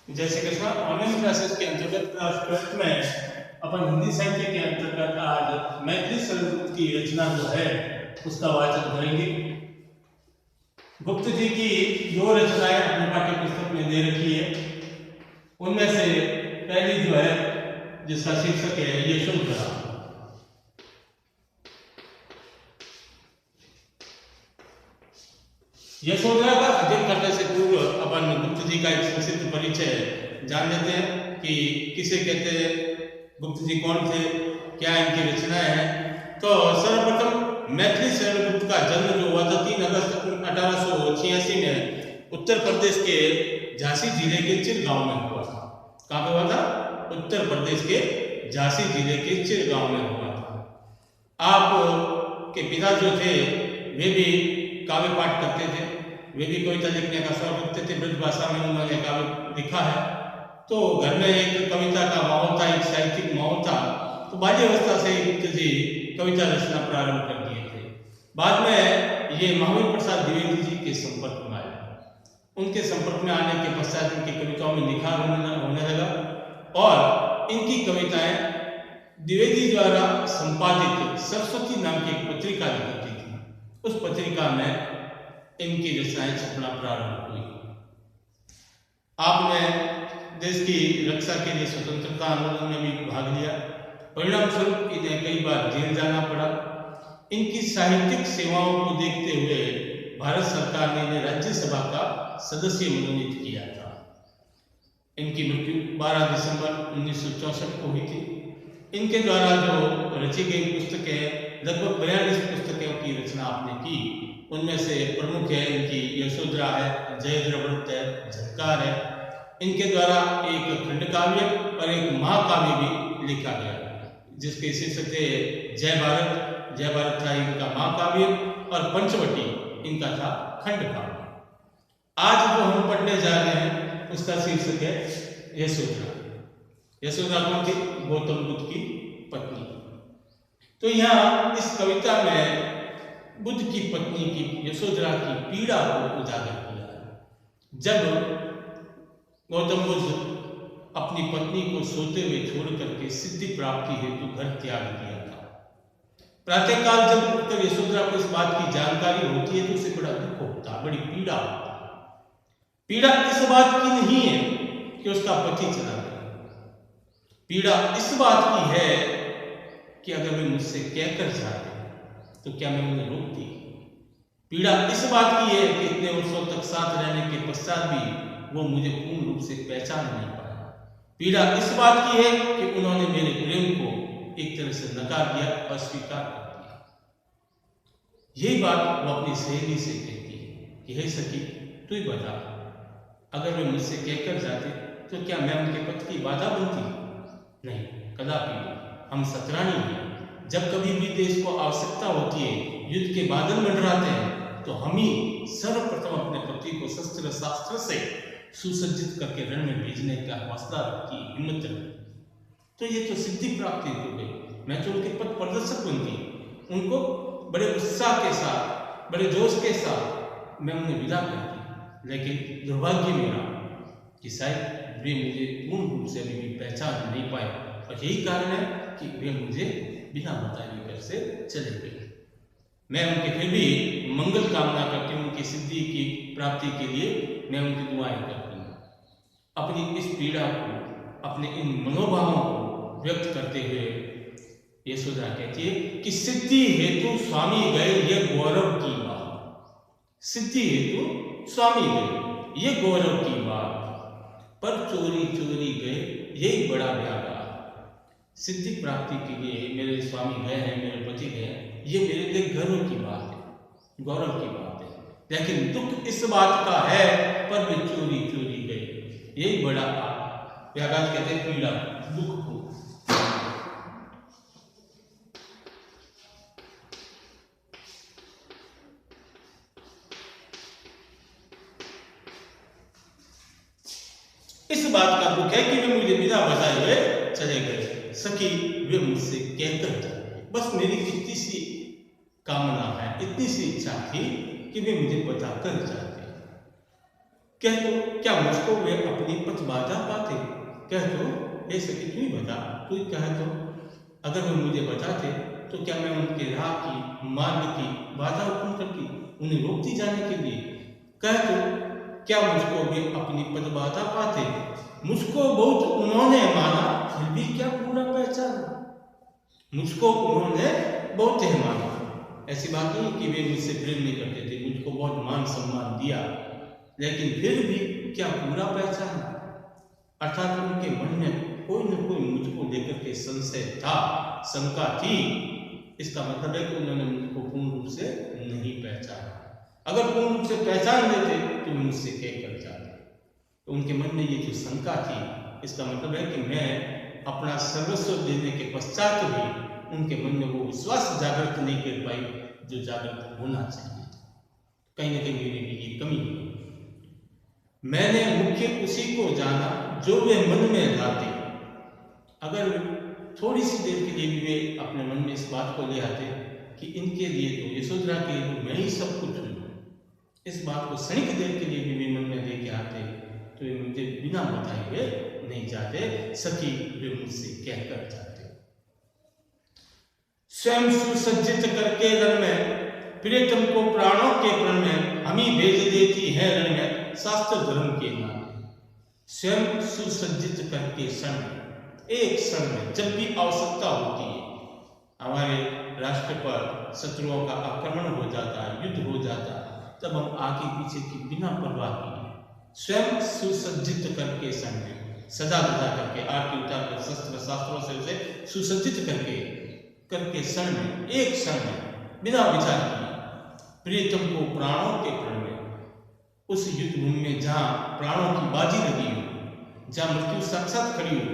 जैसे कि online classes के अंतर्गत क्लास 12th में अपन हिंदी साहित्य के अंतर्गत आज मैथिली सरल की रचना जो है उसका वाचन करेंगे। गुप्त जी की दो रचनाएं अपने पाठ्य पुस्तक में दे रखी है। उनमें से पहली जो है जिसका शीर्षक है यशोधरा। यशोधरा का अध्ययन करने से पूर्व अपन गुप्त जी का एक संक्षिप्त परिचय जान लेते हैं कि किसे कहते हैं, गुप्त जी कौन थे, क्या इनकी रचनाएं हैं। तो सर्वप्रथम मैथिली शरण गुप्त का जन्म जो हुआ था 3 अगस्त 1886 में उत्तर प्रदेश के झांसी जिले के चिर गांव में हुआ था। कहाँ पे हुआ था? उत्तर प्रदेश के झांसी जिले के चिर गांव में हुआ था। आप के पिता जो थे वे भी काव्य पाठ करते थे, वे भी कविता लिखने का शौक रखते थे। ब्रज भाषा में उन्होंने काव्य लिखा है। तो घर में एक कविता का माहौल था, एक साहित्यिक माहौल था। तो बाल्यावस्था से गुप्त जी कविता रचना प्रारंभ कर दिए थे। बाद में ये महावीर प्रसाद द्विवेदी जी के संपर्क में आए। उनके संपर्क में आने के पश्चात इनकी कविताओं में निखार होने लगा और इनकी कविताएं द्विवेदी द्वारा संपादित सरस्वती नाम की एक पत्रिका लिखी थी। उस पत्रिका में इनकी रचनाएं छपना प्रारंभ हुई। आपने देश की रक्षा के लिए स्वतंत्रता आंदोलन में भी भाग लिया। परिणाम स्वरूप इन्हें कई बार जेल जाना पड़ा। इनकी साहित्यिक सेवाओं को देखते हुए भारत सरकार ने इन्हें राज्यसभा का सदस्य मनोनीत किया था। इनकी मृत्यु 12 दिसंबर 1964 को हुई थी। इनके द्वारा जो रची गई पुस्तकें, लगभग 42 पुस्तकों की रचना आपने की। उनमें से प्रमुख है इनकी यशोधरा है, जयद्रव्रत है, झंकार है। इनके द्वारा एक खंड काव्य और एक महाकाव्य भी लिखा गया जिसके शीर्षक थे जय भारत। जय भारत था इनका महाकाव्य और पंचवटी इनका था खंड काव्य। आज जो हम पढ़ने जा रहे हैं उसका शीर्षक है यशोधरा। यशोधरा कौन थी? गौतम बुद्ध की पत्नी। तो यहाँ इस कविता में बुद्ध की पत्नी की यशोधरा की पीड़ा को उजागर किया है। जब गौतम बुद्ध अपनी पत्नी को सोते हुए छोड़ करके सिद्धि प्राप्ति हेतु घर त्याग दिया था। प्रातःकाल जब उठकर यशोधरा को इस बात की जानकारी होती है तो उसे बड़ा दुख होता, बड़ी पीड़ा होती। पीड़ा इस बात की नहीं है कि उसका पति चला गया। पीड़ा इस बात की है कि अगर वे मुझसे कहकर जाते तो क्या मैं उन्हें रोकती। पीड़ा इस बात की है कि इतने वर्षों तक साथ रहने के पश्चात भी वो मुझे पूर्ण रूप से पहचान नहीं पाया। पीड़ा इस बात की है कि उन्होंने मेरे प्रेम को एक तरह से नकार दिया, अस्वीकार कर दिया। यही बात वो अपनी सहेली से कहती है कि हे सखी, तू ही बता, अगर वे मुझसे कहकर जाते तो क्या मैं उनके पथ की बाधा बनती? नहीं, कदापि। हम सतरानी हैं। जब कभी भी देश को आवश्यकता होती है, युद्ध के बादल मंडराते हैं, तो हम ही सर्वप्रथम अपने पति को शस्त्र शास्त्र से सुसज्जित करके रण में भेजने का हौसला रखी, हिम्मत रखी। तो ये तो सिद्धि प्राप्ति हो गई। मैं तो उनके पथ प्रदर्शक बनती, उनको बड़े उत्साह के साथ, बड़े जोश के साथ मैं उन्हें विदा करती। लेकिन दुर्भाग्य मेरा कि शायद वे मुझे पूर्ण रूप से अभी भी पहचान नहीं पाए और यही कारण है कि वे मुझे बिना बताए घर से चले गए। मैं उनके फिर भी मंगल कामना करती हूँ, उनकी सिद्धि की प्राप्ति के लिए मैं उनकी दुआएं करती हूँ। अपनी इस पीड़ा को, अपने इन मनोभावों को व्यक्त करते हुए यशोधरा कहती है कि सिद्धि हेतु स्वामी गए ये गौरव की बात। सिद्धि हेतु स्वामी गए ये गौरव की बात, पर चोरी चोरी गए यही बड़ा व्यागात। सिद्धि प्राप्ति के लिए मेरे स्वामी गए हैं, मेरे पति गए हैं, ये मेरे लिए गर्व की बात है, गौरव की बात है। लेकिन दुख इस बात का है पर वे चोरी चोरी गए, यही बड़ा व्याघात कहते हैं पीड़ा, दुख को। इस बात का दुख है कि वे मुझे बिना बताए हुए चले गए। सखी, वे मुझसे कहकर जाए। बस मेरी इतनी सी कामना है, इतनी सी इच्छा थी कि वे मुझे बताकर जाते। कह तो क्या मुझको वे अपनी पथ बाधा पाते, कह तो हे सखी तू ही बता, तू कह तो अगर वे मुझे बताते तो क्या मैं उनके राह की मार्ग की बाधा उत्पन्न करती, उन्हें रोकती जाने के लिए। कह तो क्या मुझको वे अपनी पद बाधा पाते, मुझको बहुत उन्होंने माना फिर भी क्या पूरा पहचाना, मुझको उन्होंने बहुत ही माना। ऐसी बात नहीं कि वे मुझसे प्रेम नहीं करते थे, मुझको बहुत मान सम्मान दिया, लेकिन फिर भी क्या पूरा पहचाना, अर्थात उनके मन में कोई न कोई मुझको लेकर के संशय था, शंका थी। इसका मतलब है कि उन्होंने मुझको पूर्ण रूप से नहीं पहचाना। अगर पूर्ण रूप से पहचान लेते तो वे मुझसे कह कर जाते। तो उनके मन में ये जो शंका थी, इसका मतलब है कि मैं अपना सर्वस्व देने के पश्चात भी उनके मन में वो विश्वास जागृत नहीं कर पाई जो जागृत होना चाहिए। कहीं ना कहीं मेरी भी ये कमी है। मैंने मुख्य उसी को जाना जो वे मन में लाते। अगर थोड़ी सी देर के लिए भी वे अपने मन में इस बात को ले आते कि इनके लिए तो यशोधरा के लिए मैं ही सब कुछ हूँ, इस बात को क्षणिक देर के लिए भी वे मन में लेके आते तो वे मुझे बिना बताए हुए नहीं जाते, सखी वे मुझसे कहकर जाते। स्वयं सुसज्जित करके रण में प्रियतम को प्राणों के प्रण में हम ही भेज देती है रण में शास्त्र धर्म के नाम। स्वयं सुसज्जित करके क्षण में, एक क्षण में जब भी आवश्यकता होती है, हमारे राष्ट्र पर शत्रुओं का आक्रमण हो जाता है, युद्ध हो जाता है, तब हम आगे पीछे की बिना परवाह किए स्वयं सुसज्जित करके क्षण में सजा बुझा करके आरती उतार कर शस्त्र शास्त्रों से उसे सुसज्जित करके क्षण में, एक क्षण में बिना विचार किए प्रियतम को प्राणों के प्रण में, उस युद्ध भूमि में जहाँ प्राणों की बाजी लगी हो, जहाँ मृत्यु साक्षात खड़ी हो,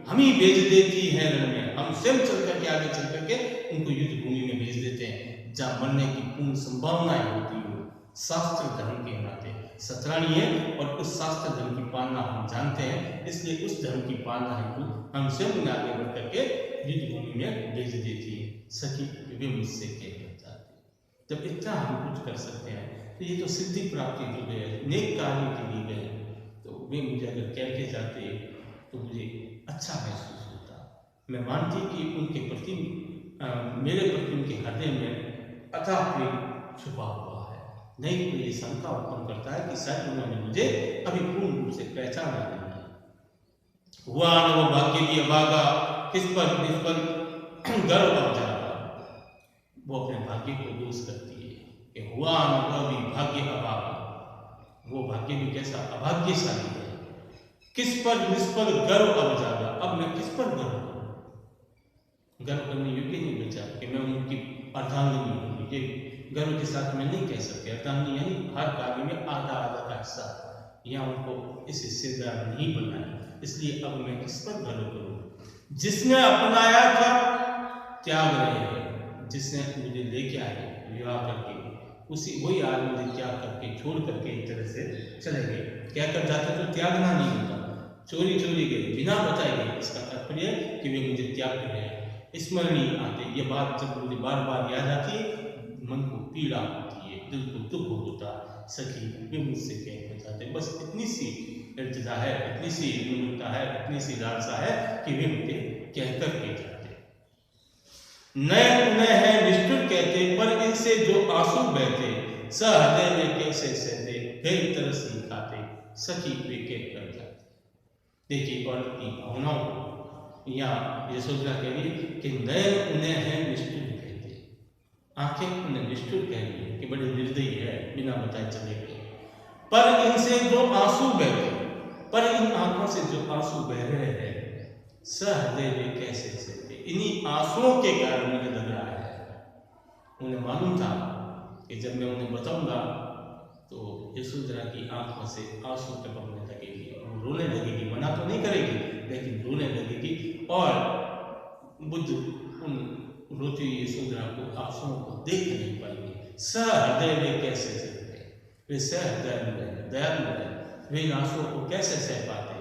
हम ही भेज देती है रण में। हम स्वयं चल करके आगे चल करके उनको युद्ध भूमि में भेज देते हैं जहाँ मरने की पूर्ण संभावनाएं होती हो, शास्त्र धर्म के नाते सतराणी है और उस शास्त्र धर्म की पालना हम जानते हैं, इसलिए उस धर्म की पालना हेतु हम स्वयं आगे बढ़ करके युद्ध भूमि में भेज देती है। सखी वे मुझसे कह जाते। जब इतना हम कुछ कर सकते हैं तो ये तो सिद्धि प्राप्ति जो गए, नेक कार्य के लिए गए, तो वे मुझे अगर कह के जाते तो मुझे अच्छा महसूस होता। मैं मानती कि उनके प्रति मेरे प्रति उनके हृदय में अथाह प्रेम छुपा हुआ है, नहीं तो ये शंका उत्पन्न करता है कि शायद उन्होंने मुझे अभी पूर्ण रूप से पहचाना नहीं है। हुआ न वो भाग्य की अभागा, किस पर गर्व अब जागा, वो अपने भाग्य को दोष करती है कि हुआ न वो भी भाग्य अभागा, वो भाग्य भी कैसा अभाग्यशाली है। किस पर निष्फल गर्व अब जागा, अब मैं किस पर गर्व करूं, गर्व करने योग्य नहीं बचा कि मैं उनकी अर्धांगिनी हूँ, ये गर्व के साथ मैं नहीं कह सकते। अर्धांगिनी यानी हर कार्य में आधा आधा का हिस्सा, यहाँ उनको इस हिस्सेदार नहीं बनाया, इसलिए अब मैं किस पर गर्व करूं। जिसने अपनाया था त्याग रहे हैं, जिसने मुझे लेके आए विवाह करके, उसी वही आज मुझे त्याग करके छोड़ करके एक तरह से चले गए। क्या कर जाते तो त्यागना नहीं होता, चोरी चोरी गए, बिना बताए गए। इसका तात्पर्य कि वे मुझे त्याग कर रहे हैं। स्मरणीय आते, ये बात जब मुझे बार बार याद आती है, मन को पीड़ा होती है, दिल को दुख होता। सखी वे मुझसे कह जाते, बस इतनी सी इल्तिजा है, इतनी सी विनम्रता है, इतनी सी लालसा है कि वे मुझे कहकर के जाते। नयन उन्हें है निष्ठुर कहते, पर इनसे जो आंसू बहते, सहृदय में कैसे सहते, कई तरह से खाते, सखी वे कह कर जाते। देखिए और की भावनाओं को यहाँ यशोधरा कह रही कि नयन उन्हें है निष्ठुर कहते, आंखें उन्हें निष्ठुर कह रही है कि बड़े निर्दयी है, बिना बताए चले गए। पर इनसे जो आंसू बहते, पर इन आंखों से जो आंसू बह रहे हैं, सहृदय वे कैसे सहते, इन्हीं आंसुओं के कारण मुझे लग रहा है। उन्हें मालूम था कि जब मैं उन्हें बताऊंगा तो यशोधरा की आंखों से आंसू टपकने लगेगी, वो रोने लगेगी, मना तो नहीं करेगी लेकिन रोने लगेगी, और बुद्ध उन रोती यशोधरा को आंसुओं को देख नहीं पाएंगे। सहृदय वे कैसे सहते, वे सहृदय दयालु है, वे इन आंसुओं को कैसे सह पाते,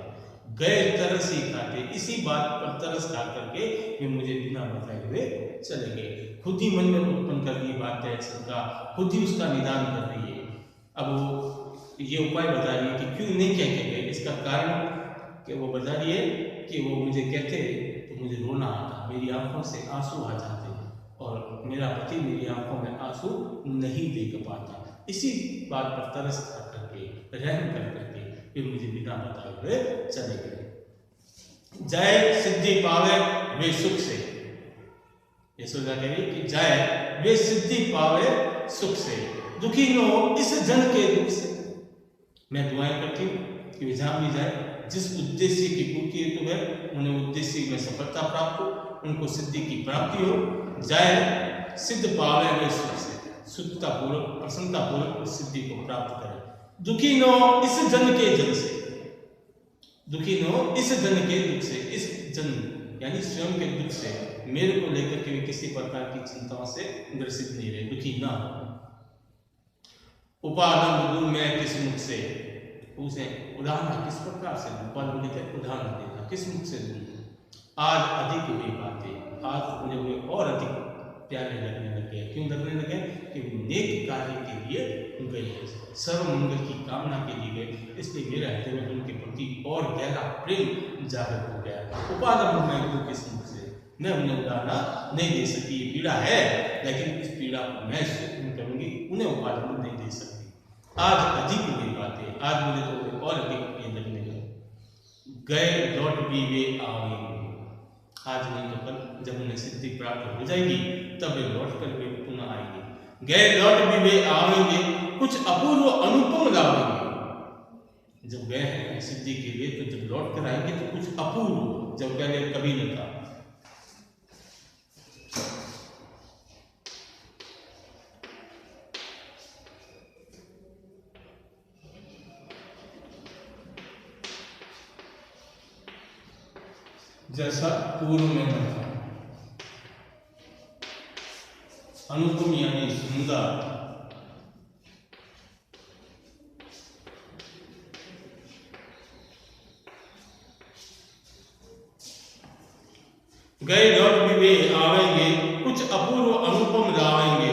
गए तरस ही खाते। इसी बात पर तरस खा करके वे मुझे बिना बताए हुए चले गए। खुद ही मन में उत्पन्न कर दी बात है, शंका खुद ही उसका निदान कर रही है। अब वो ये उपाय बता रही है कि क्यों नहीं कह के गए। इसका कारण कि वो बता रही है कि वो मुझे कहते तो मुझे रोना आता, मेरी आंखों से आंसू आ जाते और मेरा पति मेरी आंखों में आंसू नहीं देख पाता। इसी बात पर तरस खा करके, रहम कर करके फिर मुझे बिना बताए हुए चले गए। जय सिद्धि पावे वे सुख से, यशोदा कह रही कि जय वे सिद्धि पावे सुख से, दुखी न हो इस जन के दुख से। मैं दुआएं करती हूँ कि वे जहाँ भी जाए, जिस उद्देश्य की पूर्ति हेतु है, उन्हें उद्देश्य में सफलता प्राप्त हो, उनको सिद्धि की प्राप्ति हो। जय सिद्ध पावे वे सुख से, शुद्धता पूर्वक प्रसन्नता पूर्वक उस सिद्धि को प्राप्त करें। दुखी न हो इस जन के जन से, दुखी न हो इस जन के दुख से, इस जन यानी स्वयं के दुख से, मेरे को लेकर के वे किसी प्रकार की चिंताओं से ग्रसित नहीं रहे, दुखी ना हो। उपादम दूर मैं किस मुख से, उसे उदाहरण किस प्रकार से, उपादम के उदाहरण देना, किस मुख से दूर। आज अधिक हुई बातें, आज मुझे वे और अधिक प्यारे लगने लगे। क्यों लगने लगे? कि नेक कार्य के लिए गए, सर्व मंगल की कामना के लिए गए, इसलिए मेरे हृदय में उनके प्रति और गहरा प्रेम जागृत हो गया। उपादम मैं किस मुख से, मैं उन्हें उदाहरण नहीं दे सकती, ये पीड़ा है, लेकिन इस पीड़ा को मैं सुख करूंगी, उन्हें उपादन नहीं दे सकती। आज अधिक हुई बातें, आज मुझे तो और अधिक ये लगने लगे। गए लौट भी वे आएंगे, आज नहीं तो कल जब उन्हें सिद्धि प्राप्त हो जाएगी तब वे लौट कर वे पुनः आएंगे। गए लौट भी वे आएंगे, कुछ अपूर्व अनुपम लाएंगे। जब गए हैं सिद्धि के लिए तो जब लौट कर आएंगे तो कुछ अपूर्व, जब पहले कभी न था। जैसा पूर्व में न था। अनुपम यानी सुंदर, गए लौट भी वे आवेंगे, कुछ अपूर्व अनुपम लावेंगे,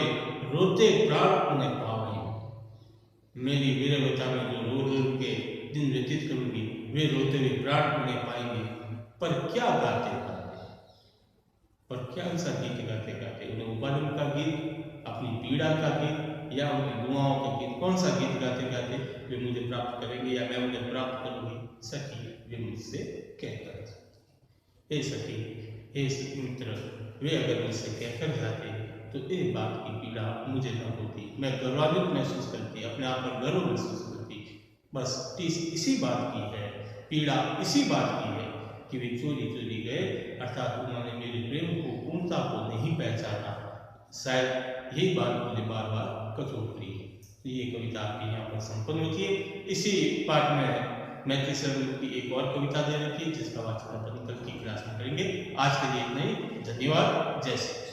रोते प्राण उन्हें पावेंगे। मेरी विरलता में जो रो रो के दिन व्यतीत करूंगी, वे रोते हुए प्राण उन्हें पाएंगे। पर क्या गाते गाते, पर क्या ऐसा गीत गाते गाते, उन्हें उपादन का गीत, अपनी पीड़ा का गीत, या उनकी दुआओं का गीत, कौन सा गीत गाते गाते वे मुझे प्राप्त करेंगे या मैं उन्हें प्राप्त करूंगी? सखी वे मुझसे कहकर, हे सखी हे मित्र, वे अगर मुझसे कहकर जाते तो एक बात की पीड़ा मुझे न होती, मैं गौरवान्वित महसूस करती, अपने आप पर गर्व महसूस करती। बस इसी बात की है पीड़ा, इसी बात की है कि वे चोरी चोरी गए, अर्थात उन्होंने मेरे प्रेम को, पूर्णता को नहीं पहचाना। शायद यही बात मुझे बार बार कठोर करी है। ये कविता आपकी यहाँ पर संपन्न होती है। इसी पाठ में मैत्री शरण की एक और कविता दे रखी है, जिसका वाचन अपन कल की क्लास में करेंगे। आज के लिए इतना ही, धन्यवाद, जय श्री।